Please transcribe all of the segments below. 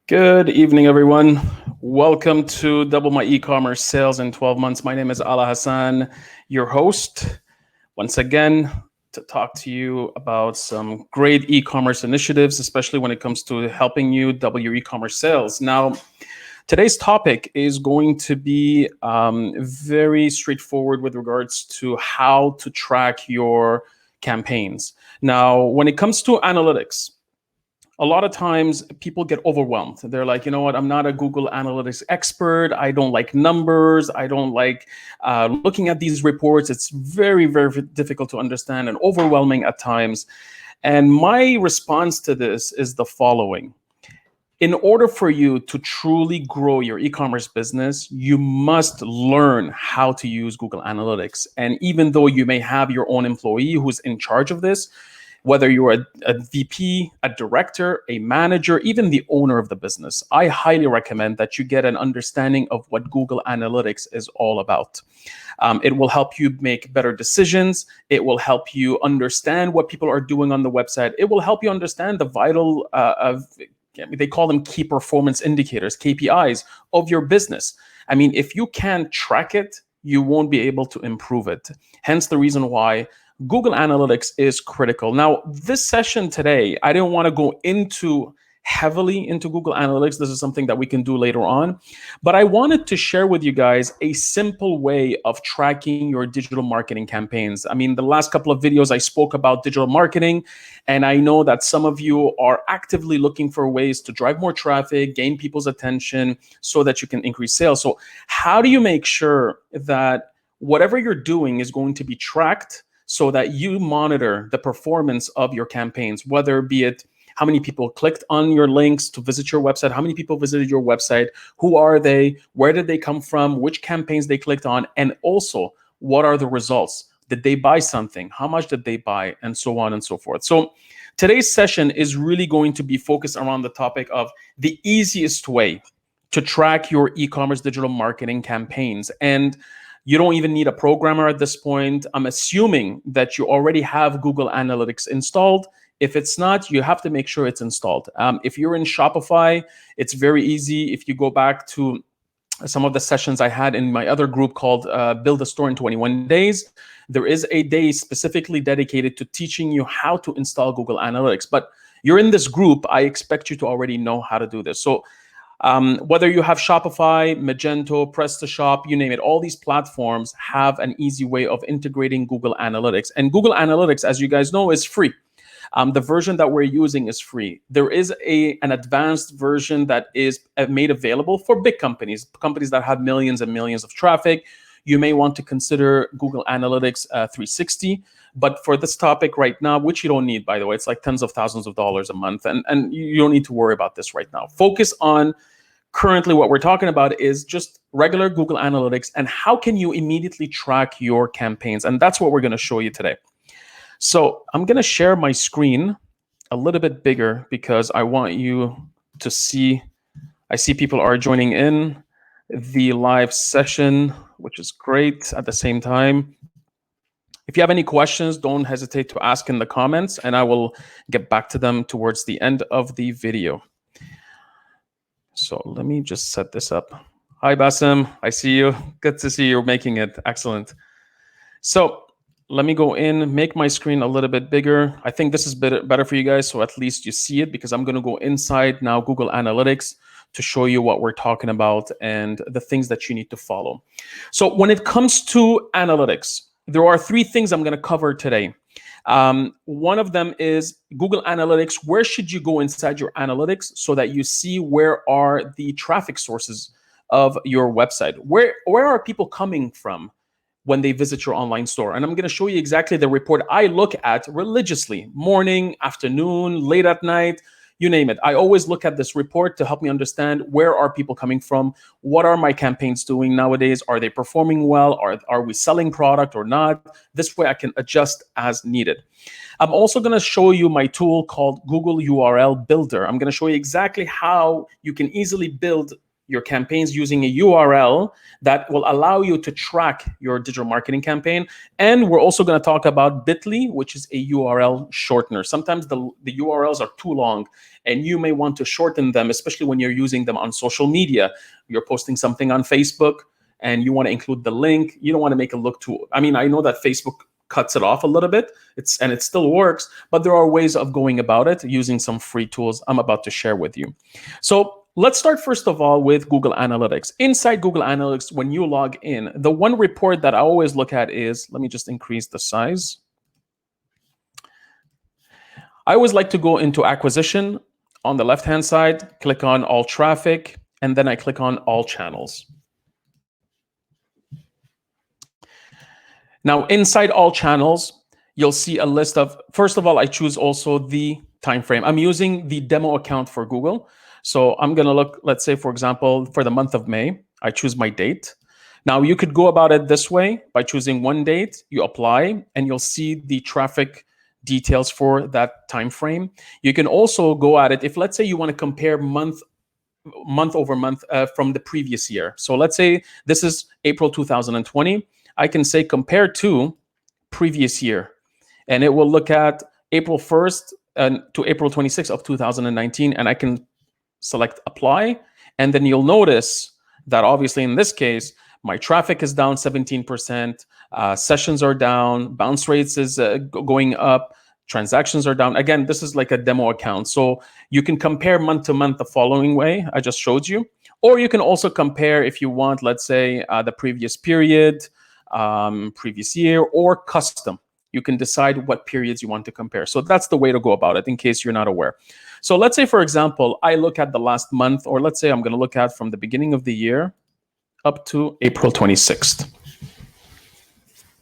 Good evening, everyone. Welcome to Double My E-commerce Sales in 12 Months. My name is Ala Hassan, your host, once again, to talk to you about some great e-commerce initiatives, especially when it comes to helping you double your e-commerce sales. Now, today's topic is going to be very straightforward with regards to how to track your campaigns. Now, when it comes to analytics, a lot of times people get overwhelmed. They're like, you know what, I'm not a Google Analytics expert. I don't like numbers. I don't like looking at these reports. It's very, very difficult to understand and overwhelming at times. And my response to this is the following. In order for you to truly grow your e-commerce business, you must learn how to use Google Analytics. And even though you may have your own employee who's in charge of this, whether you're a VP, a director, a manager, even the owner of the business, I highly recommend that you get an understanding of what Google Analytics is all about. It will help you make better decisions. It will help you understand what people are doing on the website. It will help you understand the vital, they call them key performance indicators, KPIs of your business. I mean, if you can't track it, you won't be able to improve it. Hence the reason why Google Analytics is critical. Now, this session today, I didn't want to go heavily into Google Analytics. This is something that we can do later on. But I wanted to share with you guys a simple way of tracking your digital marketing campaigns. I mean, the last couple of videos I spoke about digital marketing, and I know that some of you are actively looking for ways to drive more traffic, gain people's attention so that you can increase sales. So how do you make sure that whatever you're doing is going to be tracked so that you monitor the performance of your campaigns, whether be it how many people clicked on your links to visit your website, how many people visited your website, who are they, where did they come from, which campaigns they clicked on, and also what are the results? Did they buy something? How much did they buy? And so on and so forth. So today's session is really going to be focused around the topic of the easiest way to track your e-commerce digital marketing campaigns. And you don't even need a programmer at this point. I'm assuming that you already have Google Analytics installed. If it's not, you have to make sure it's installed. If you're in Shopify, it's very easy. If you go back to some of the sessions I had in my other group called Build a Store in 21 Days, there is a day specifically dedicated to teaching you how to install Google Analytics. But you're in this group, I expect you to already know how to do this. So whether you have Shopify, Magento, PrestaShop, you name it, all these platforms have an easy way of integrating Google Analytics. And Google Analytics, as you guys know, is free. The version that we're using is free. There is an advanced version that is made available for big companies that have millions and millions of traffic. You may want to consider Google Analytics 360. But for this topic right now, which you don't need, by the way, it's like tens of thousands of dollars a month. And you don't need to worry about this right now. Focus on currently what we're talking about is just regular Google Analytics and how can you immediately track your campaigns. And that's what we're going to show you today. So I'm going to share my screen a little bit bigger because I want you to see. I see people are joining in the live session, which is great at the same time. If you have any questions, don't hesitate to ask in the comments, and I will get back to them towards the end of the video. So let me just set this up. Hi, Bassem. I see you. Good to see you making it. Excellent. So let me go in, make my screen a little bit bigger. I think this is better for you guys, so at least you see it, because I'm going to go inside now Google Analytics to show you what we're talking about and the things that you need to follow. So when it comes to analytics, there are three things I'm going to cover today. One of them is Google Analytics. Where should you go inside your analytics so that you see where are the traffic sources of your website? Where are people coming from when they visit your online store? And I'm going to show you exactly the report I look at religiously, morning, afternoon, late at night, you name it. I always look at this report to help me understand where are people coming from, what are my campaigns doing nowadays, are they performing well, are we selling product or not? This way I can adjust as needed. I'm also going to show you my tool called Google URL Builder. I'm going to show you exactly how you can easily build your campaigns using a URL that will allow you to track your digital marketing campaign. And we're also going to talk about Bitly, which is a URL shortener. Sometimes the URLs are too long and you may want to shorten them, especially when you're using them on social media. You're posting something on Facebook and you want to include the link. You don't want to make it look too, I mean, I know that Facebook cuts it off a little bit, and it still works, but there are ways of going about it using some free tools I'm about to share with you. So let's start first of all with Google Analytics. Inside Google Analytics, when you log in, the one report that I always look at is, let me just increase the size. I always like to go into acquisition on the left-hand side, click on all traffic, and then I click on all channels. Now, inside all channels, you'll see a list of, first of all, I choose also the time frame. I'm using the demo account for Google. So I'm going to look, let's say, for example, for the month of May, I choose my date. Now, you could go about it this way by choosing one date, you apply, and you'll see the traffic details for that time frame. You can also go at it if, let's say, you want to compare month over month from the previous year. So let's say this is April 2020. I can say compare to previous year, and it will look at April 1st to April 26th of 2019, and I can select apply, and then you'll notice that obviously in this case, my traffic is down 17%, sessions are down, bounce rates is going up, transactions are down. Again, this is like a demo account. So you can compare month to month the following way I just showed you, or you can also compare if you want, let's say the previous period, previous year, or custom. You can decide what periods you want to compare. So that's the way to go about it in case you're not aware. So let's say, for example, I look at the last month, or let's say I'm going to look at from the beginning of the year up to April 26th.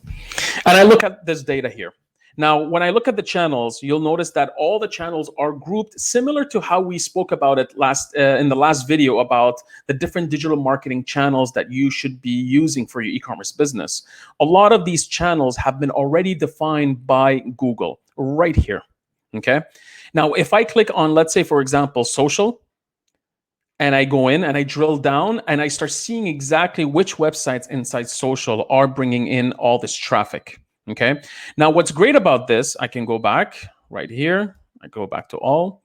And I look at this data here. Now, when I look at the channels, you'll notice that all the channels are grouped similar to how we spoke about it in the last video about the different digital marketing channels that you should be using for your e-commerce business. A lot of these channels have been already defined by Google right here, okay? Now, if I click on, let's say, for example, social, and I go in and I drill down and I start seeing exactly which websites inside social are bringing in all this traffic. Okay. Now, what's great about this, I can go back right here. I go back to all.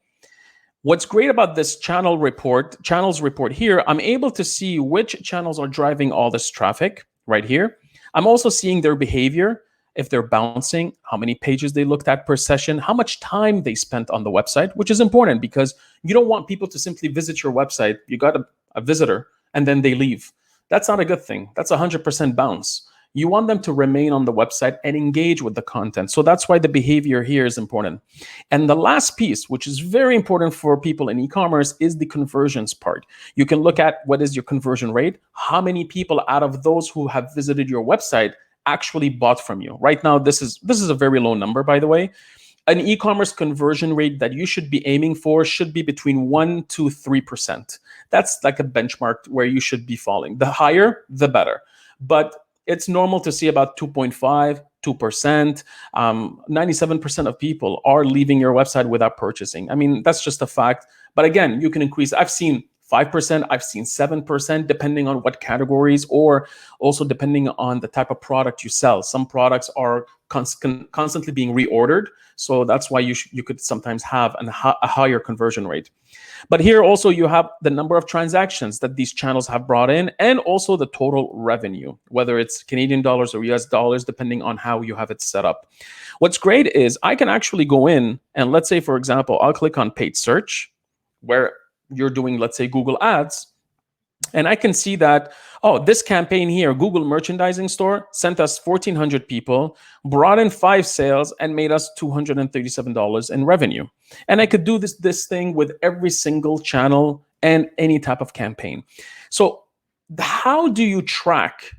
What's great about this channels report here, I'm able to see which channels are driving all this traffic right here. I'm also seeing their behavior, if they're bouncing, how many pages they looked at per session, how much time they spent on the website, which is important because you don't want people to simply visit your website. You got a visitor and then they leave. That's not a good thing. That's 100% bounce. You want them to remain on the website and engage with the content. So that's why the behavior here is important. And the last piece, which is very important for people in e-commerce, is the conversions part. You can look at what is your conversion rate, how many people out of those who have visited your website actually bought from you. Right now, this is a very low number, by the way. An e-commerce conversion rate that you should be aiming for should be between 1% to 3%. That's like a benchmark where you should be falling. The higher, the better. But it's normal to see about 2.5, 2%. 97% of people are leaving your website without purchasing. I mean, that's just a fact. But again, you can increase. I've seen 5%, I've seen 7%, depending on what categories, or also depending on the type of product you sell. Some products are constantly being reordered. So that's why you could sometimes have a higher conversion rate. But here also you have the number of transactions that these channels have brought in, and also the total revenue, whether it's Canadian dollars or US dollars, depending on how you have it set up. What's great is I can actually go in and, let's say, for example, I'll click on paid search, where you're doing, let's say, Google Ads. And I can see that, oh, this campaign here, Google Merchandising Store, sent us 1,400 people, brought in 5 sales, and made us $237 in revenue. And I could do this thing with every single channel and any type of campaign. So how do you track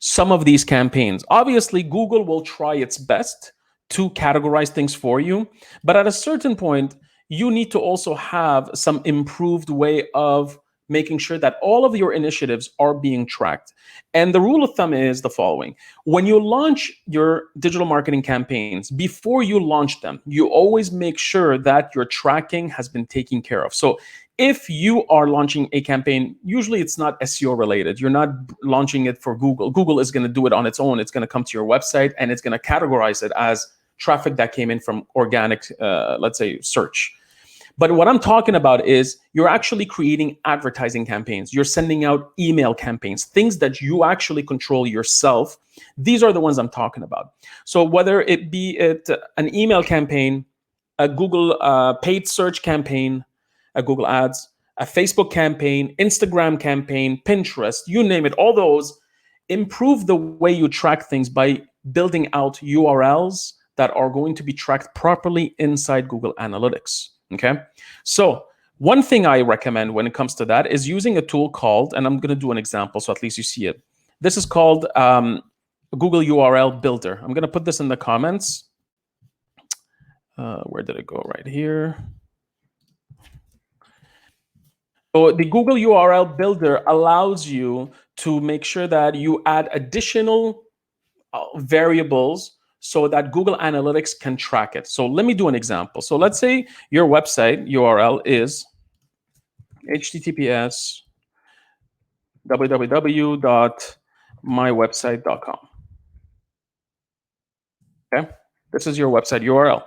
some of these campaigns? Obviously, Google will try its best to categorize things for you. But at a certain point, you need to also have some improved way of making sure that all of your initiatives are being tracked. And the rule of thumb is the following: when you launch your digital marketing campaigns, before you launch them, you always make sure that your tracking has been taken care of. So if you are launching a campaign, usually it's not SEO related. You're not launching it for Google. Google is going to do it on its own. It's going to come to your website and it's going to categorize it as traffic that came in from organic, let's say, search. But what I'm talking about is you're actually creating advertising campaigns. You're sending out email campaigns, things that you actually control yourself. These are the ones I'm talking about. So whether it be an email campaign, a Google paid search campaign, a Google Ads, a Facebook campaign, Instagram campaign, Pinterest, you name it, all those, improve the way you track things by building out URLs that are going to be tracked properly inside Google Analytics. Okay, so one thing I recommend when it comes to that is using a tool called, and I'm going to do an example so at least you see it. This is called Google URL Builder. I'm going to put this in the comments. Where did it go? Right here. So the Google URL Builder allows you to make sure that you add additional variables so that Google Analytics can track it. So let me do an example. So let's say your website URL is https www.mywebsite.com. Okay, this is your website URL.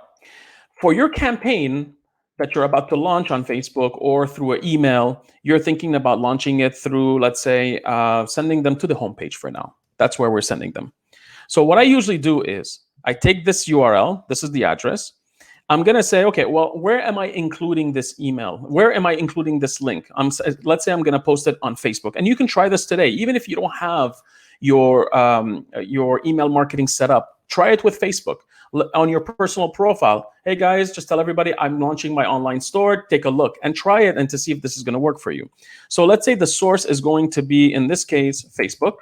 For your campaign that you're about to launch on Facebook or through an email, you're thinking about launching it through, let's say, sending them to the homepage for now. That's where we're sending them. So what I usually do is I take this URL, this is the address. I'm going to say, okay, well, where am I including this email? Where am I including this link? Let's say I'm going to post it on Facebook. And you can try this today. Even if you don't have your email marketing set up, try it with Facebook. On your personal profile, hey guys, just tell everybody I'm launching my online store. Take a look and try it and to see if this is going to work for you. So let's say the source is going to be, in this case, Facebook.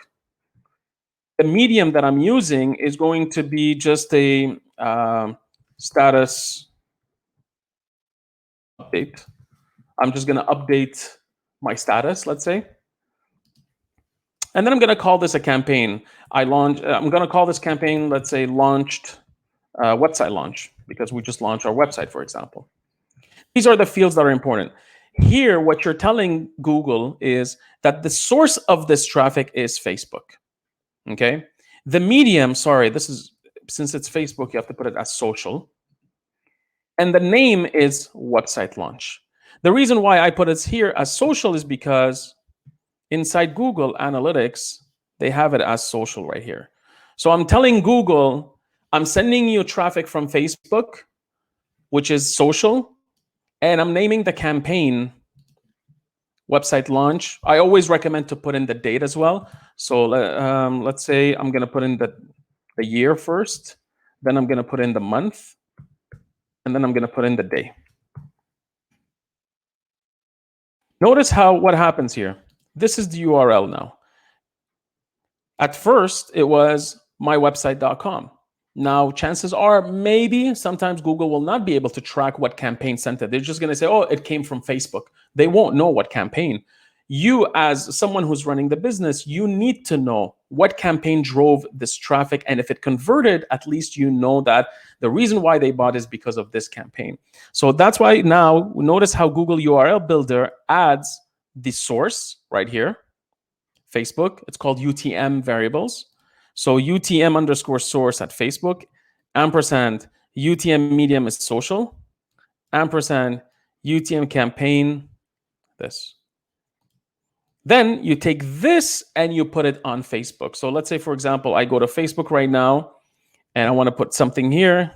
The medium that I'm using is going to be just a status update. I'm just going to update my status, let's say. And then I'm going to call this a campaign. I'm going to call this campaign, let's say, launched website launch, because we just launched our website, for example. These are the fields that are important. Here, what you're telling Google is that the source of this traffic is Facebook. Okay, the medium, sorry, this is, since it's Facebook, you have to put it as social. And the name is website launch. The reason why I put it here as social is because inside Google Analytics, they have it as social right here. So I'm telling Google, I'm sending you traffic from Facebook, which is social, and I'm naming the campaign website launch. I always recommend to put in the date as well. So let's say I'm going to put in the year first, then I'm going to put in the month, and then I'm going to put in the day. Notice what happens here. This is the URL now. At first, it was mywebsite.com. Now, chances are maybe sometimes Google will not be able to track what campaign sent it. They're just going to say, oh, it came from Facebook. They won't know what campaign. You, as someone who's running the business, you need to know what campaign drove this traffic. And if it converted, at least you know that the reason why they bought is because of this campaign. So that's why now notice how Google URL Builder adds the source right here, Facebook. It's called UTM variables. So UTM underscore source at Facebook, ampersand UTM medium is social, ampersand UTM campaign, this. Then you take this and you put it on Facebook. So let's say, for example, I go to Facebook right now and I want to put something here.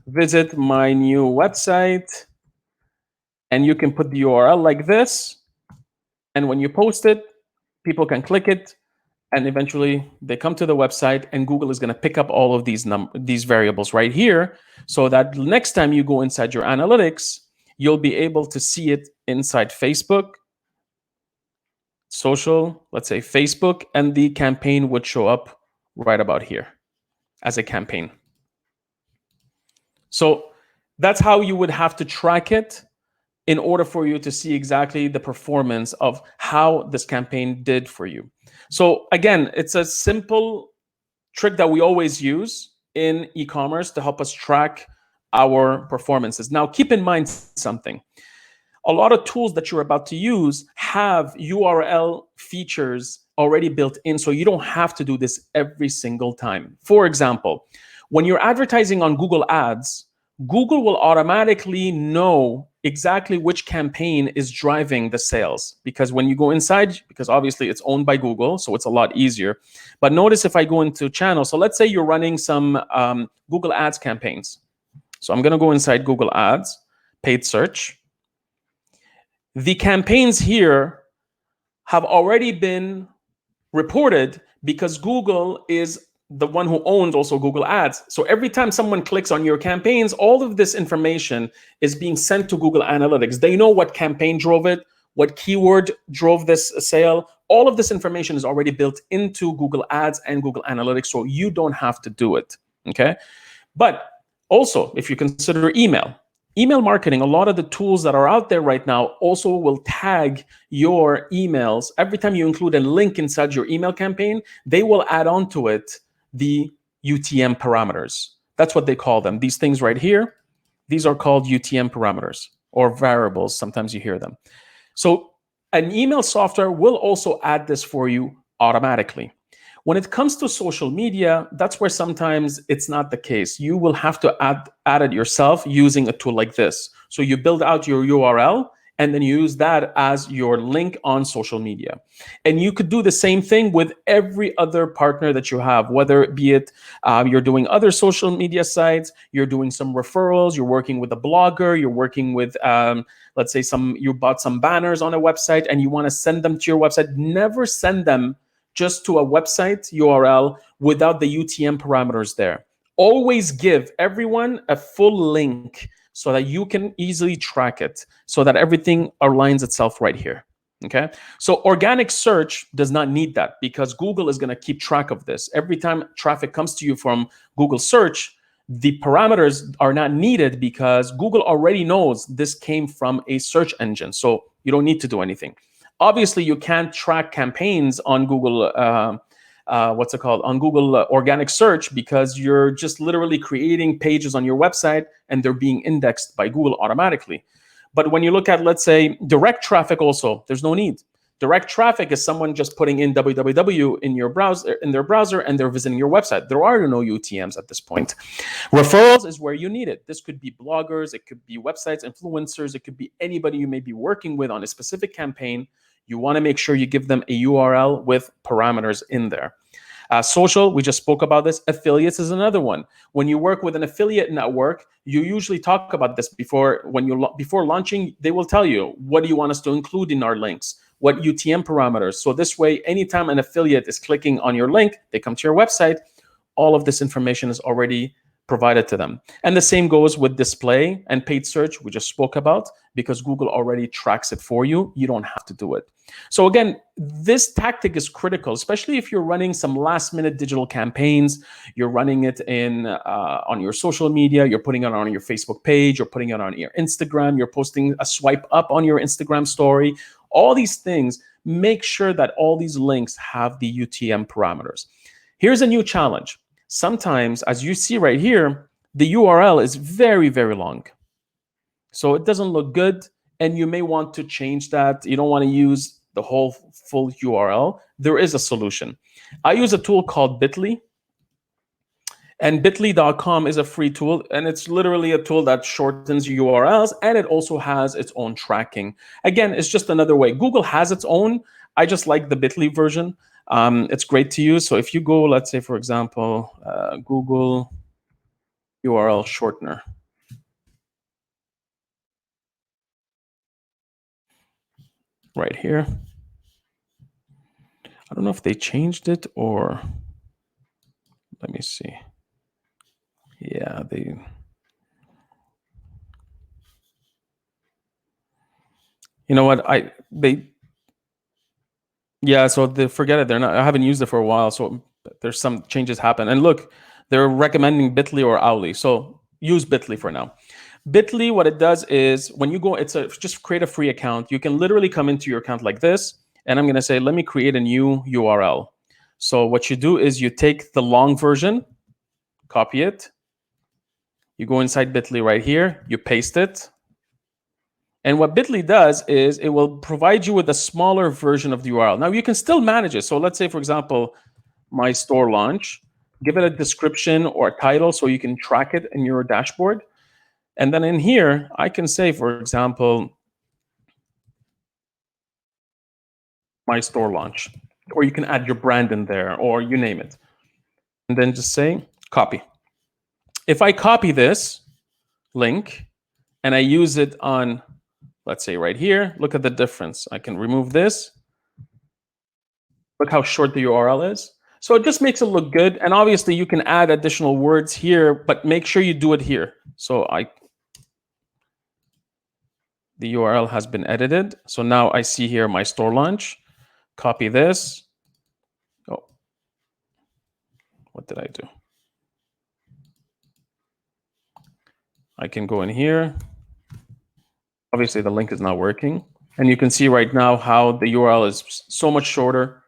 Visit my new website. And you can put the URL like this. And when you post it, people can click it. And eventually they come to the website and Google is going to pick up all of these variables right here, so that next time you go inside your analytics, you'll be able to see it inside Facebook, social, let's say Facebook, and the campaign would show up right about here as a campaign. So that's how you would have to track it. in order for you to see exactly the performance of how this campaign did for you. So again, it's a simple trick that we always use in e-commerce to help us track our performances. Now, keep in mind something. A lot of tools that you're about to use have URL features already built in, so you don't have to do this every single time. For example, when you're advertising on Google Ads, Google will automatically know exactly which campaign is driving the sales, because when you go inside, because obviously it's owned by Google, so it's a lot easier. But notice if I go into channel, so let's say you're running some Google Ads campaigns. So I'm going to go inside Google Ads, paid search. The campaigns here have already been reported because Google is the one who owns also Google Ads. So every time someone clicks on your campaigns, all of this information is being sent to Google Analytics. They know what campaign drove it, what keyword drove this sale. All of this information is already built into Google Ads and Google Analytics, so you don't have to do it, okay? But also, if you consider email marketing, a lot of the tools that are out there right now also will tag your emails. Every time you include a link inside your email campaign, they will add on to it the UTM parameters. That's what they call them. These things right here, these are called UTM parameters or variables. Sometimes you hear them. So an email software will also add this for you automatically. When it comes to social media, that's where sometimes it's not the case. You will have to add it yourself using a tool like this. So you build out your URL and then you use that as your link on social media. And you could do the same thing with every other partner that you have, whether it be it you're doing other social media sites, you're doing some referrals, you're working with a blogger, you're working with, let's say you bought some banners on a website and you want to send them to your website. Never send them just to a website URL without the UTM parameters there. Always give everyone a full link so that you can easily track it, so that everything aligns itself right here. Okay, so organic search does not need that because Google is going to keep track of this. Every time traffic comes to you from Google search, the parameters are not needed because Google already knows this came from a search engine. So you don't need to do anything. Obviously, you can't track campaigns on Google, on Google organic search, because you're just literally creating pages on your website and they're being indexed by Google automatically. But when you look at, let's say, direct traffic also, there's no need. Direct traffic is someone just putting in www in their browser and they're visiting your website. There are no UTMs at this point. Referrals is where you need it. This could be bloggers, it could be websites, influencers, it could be anybody you may be working with on a specific campaign. You want to make sure you give them a URL with parameters in there. Social, we just spoke about this. Affiliates is another one. When you work with an affiliate network, you usually talk about this before launching. They will tell you, what do you want us to include in our links? What UTM parameters? So this way, anytime an affiliate is clicking on your link, they come to your website, all of this information is already provided to them. And the same goes with display and paid search, we just spoke about, because Google already tracks it for you. You don't have to do it. So again, this tactic is critical, especially if you're running some last-minute digital campaigns. You're running it on your social media. You're putting it on your Facebook page. You're putting it on your Instagram. You're posting a swipe up on your Instagram story. All these things, make sure that all these links have the UTM parameters. Here's a new challenge. Sometimes, as you see right here, the URL is very, very long. So it doesn't look good, and you may want to change that. You don't want to use the whole full URL. There is a solution. I use a tool called Bitly, and bitly.com is a free tool, and it's literally a tool that shortens URLs, and it also has its own tracking. Again, it's just another way. Google has its own. I just like the Bitly version. It's great to use. So if you go, let's say, for example, Google URL shortener. Right here. I don't know if they changed it or, let me see. Yeah, you know what? Yeah, so forget it. I haven't used it for a while, so there's some changes happen. And look, they're recommending Bitly or Owly. So use Bitly for now. Bitly, what it does is when you go, just create a free account. You can literally come into your account like this, and I'm going to say, let me create a new URL. So what you do is you take the long version, copy it, you go inside Bitly right here, you paste it. And what Bitly does is it will provide you with a smaller version of the URL. Now you can still manage it. So let's say, for example, my store launch, give it a description or a title so you can track it in your dashboard. And then in here, I can say, for example, my store launch, or you can add your brand in there, or you name it. And then just say copy. If I copy this link and I use it on, let's say right here, look at the difference. I can remove this. Look how short the URL is. So it just makes it look good. And obviously you can add additional words here, but make sure you do it here. So the URL has been edited. So now I see here my store launch. Copy this. Oh, what did I do? I can go in here. Obviously the link is not working. And you can see right now how the URL is so much shorter,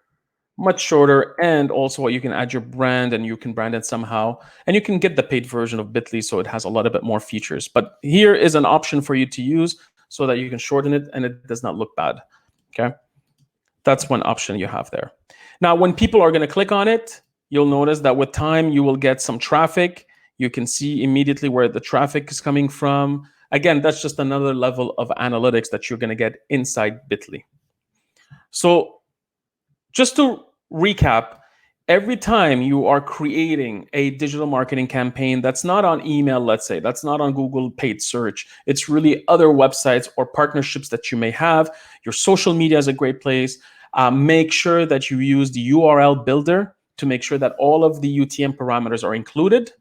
and also you can add your brand and you can brand it somehow. And you can get the paid version of Bitly, so it has a little bit more features. But here is an option for you to use so that you can shorten it and it does not look bad, okay? That's one option you have there. Now, when people are gonna click on it, you'll notice that with time, you will get some traffic. You can see immediately where the traffic is coming from. Again, that's just another level of analytics that you're gonna get inside Bitly. So just to recap, every time you are creating a digital marketing campaign that's not on email, let's say, that's not on Google paid search, it's really other websites or partnerships that you may have. Your social media is a great place. Make sure that you use the URL builder to make sure that all of the UTM parameters are included,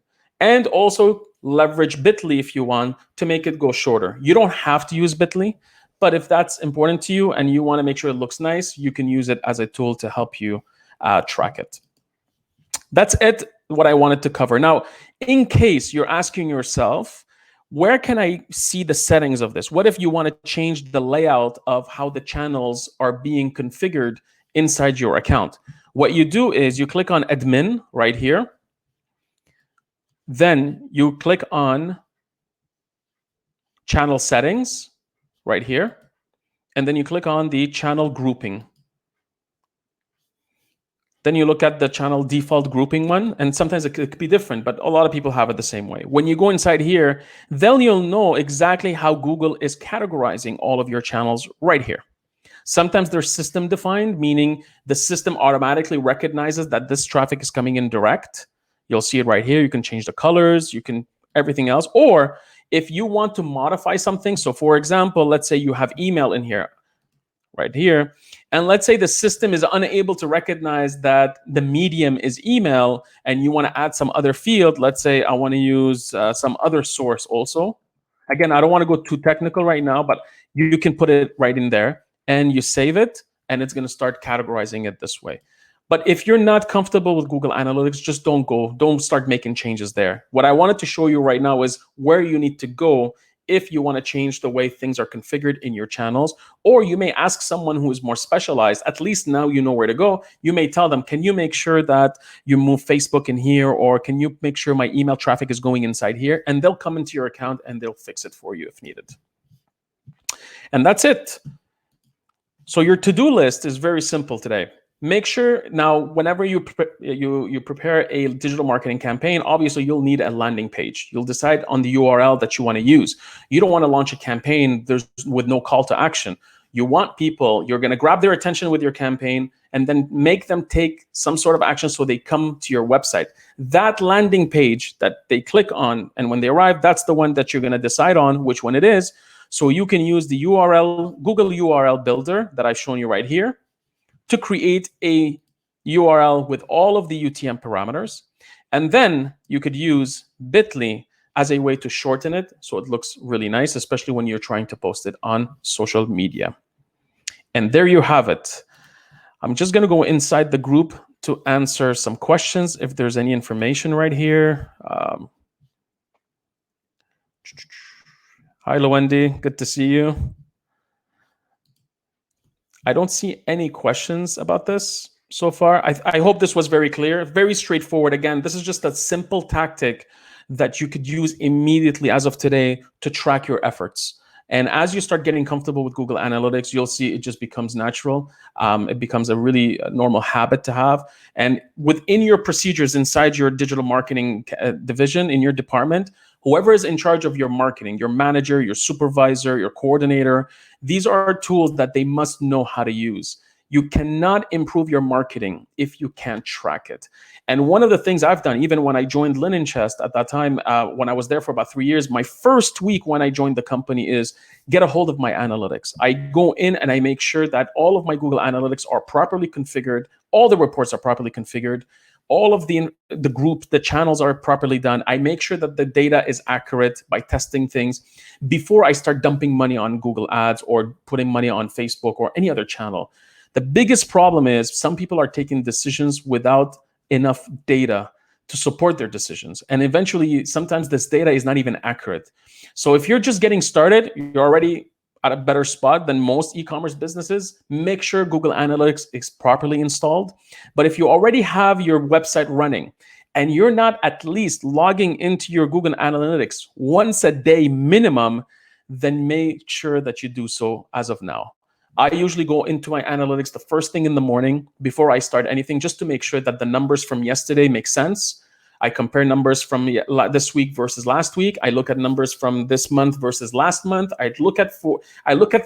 and also leverage Bitly if you want to make it go shorter. You don't have to use Bitly, but if that's important to you and you want to make sure it looks nice, you can use it as a tool to help you track it. That's it, what I wanted to cover. Now, in case you're asking yourself, where can I see the settings of this? What if you want to change the layout of how the channels are being configured inside your account? What you do is you click on admin right here. Then you click on channel settings right here. And then you click on the channel grouping. Then you look at the channel default grouping one, and sometimes it could be different, but a lot of people have it the same way. When you go inside here, then you'll know exactly how Google is categorizing all of your channels right here. Sometimes they're system defined, meaning the system automatically recognizes that this traffic is coming in direct. You'll see it right here. You can change the colors, you can everything else. Or if you want to modify something, so for example, let's say you have email in here, right here. And let's say the system is unable to recognize that the medium is email and you want to add some other field. Let's say I want to use some other source also. Again, I don't want to go too technical right now, but you can put it right in there and you save it and it's going to start categorizing it this way. But if you're not comfortable with Google Analytics, just don't start making changes there. What I wanted to show you right now is where you need to go if you want to change the way things are configured in your channels. Or you may ask someone who is more specialized. At least now you know where to go. You may tell them, can you make sure that you move Facebook in here? Or can you make sure my email traffic is going inside here? And they'll come into your account and they'll fix it for you if needed. And that's it. So your to-do list is very simple today. Make sure now, whenever you prepare a digital marketing campaign, obviously you'll need a landing page. You'll decide on the URL that you want to use. You don't want to launch a campaign with no call to action. You want people, you're going to grab their attention with your campaign and then make them take some sort of action so they come to your website. That landing page that they click on, and when they arrive, that's the one that you're going to decide on which one it is. So you can use the Google URL builder that I've shown you right here to create a URL with all of the UTM parameters. And then you could use Bitly as a way to shorten it so it looks really nice, especially when you're trying to post it on social media. And there you have it. I'm just going to go inside the group to answer some questions if there's any information right here. Hi, Luendi. Good to see you. I don't see any questions about this so far. I hope this was very clear, very straightforward. Again, this is just a simple tactic that you could use immediately as of today to track your efforts. And as you start getting comfortable with Google Analytics, you'll see it just becomes natural. It becomes a really normal habit to have. And within your procedures inside your digital marketing division in your department, whoever is in charge of your marketing, your manager, your supervisor, your coordinator, these are tools that they must know how to use. You cannot improve your marketing if you can't track it. And one of the things I've done, even when I joined Linen Chest at that time, when I was there for about 3 years, my first week when I joined the company is get a hold of my analytics. I go in and I make sure that all of my Google Analytics are properly configured, all the reports are properly configured, all of the group, the channels are properly done. I make sure that the data is accurate by testing things before I start dumping money on Google Ads or putting money on Facebook or any other channel. The biggest problem is some people are taking decisions without enough data to support their decisions. And eventually, sometimes this data is not even accurate. So if you're just getting started, you're already at a better spot than most e-commerce businesses. Make sure Google Analytics is properly installed. But if you already have your website running and you're not at least logging into your Google Analytics once a day minimum, then make sure that you do so as of now. I usually go into my analytics the first thing in the morning before I start anything, just to make sure that the numbers from yesterday make sense. I compare numbers from this week versus last week. I look at numbers from this month versus last month. I look at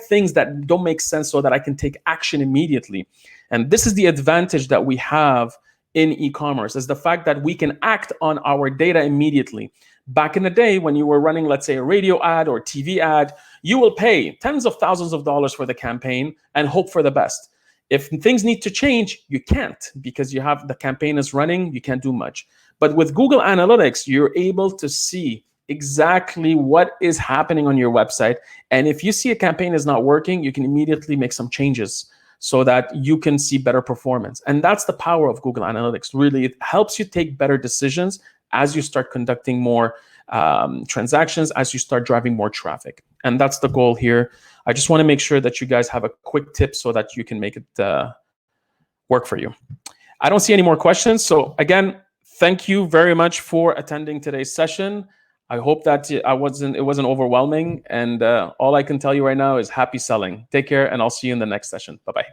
things that don't make sense so that I can take action immediately. And this is the advantage that we have in e-commerce, is the fact that we can act on our data immediately. Back in the day, when you were running, let's say, a radio ad or TV ad, you will pay tens of thousands of dollars for the campaign and hope for the best. If things need to change, you can't, because you have the campaign is running, you can't do much. But with Google Analytics, you're able to see exactly what is happening on your website. And if you see a campaign is not working, you can immediately make some changes so that you can see better performance. And that's the power of Google Analytics. Really, it helps you take better decisions as you start conducting more transactions, as you start driving more traffic. And that's the goal here. I just want to make sure that you guys have a quick tip so that you can make it work for you. I don't see any more questions. So again, thank you very much for attending today's session. I hope that it wasn't overwhelming. And all I can tell you right now is happy selling. Take care, and I'll see you in the next session. Bye-bye.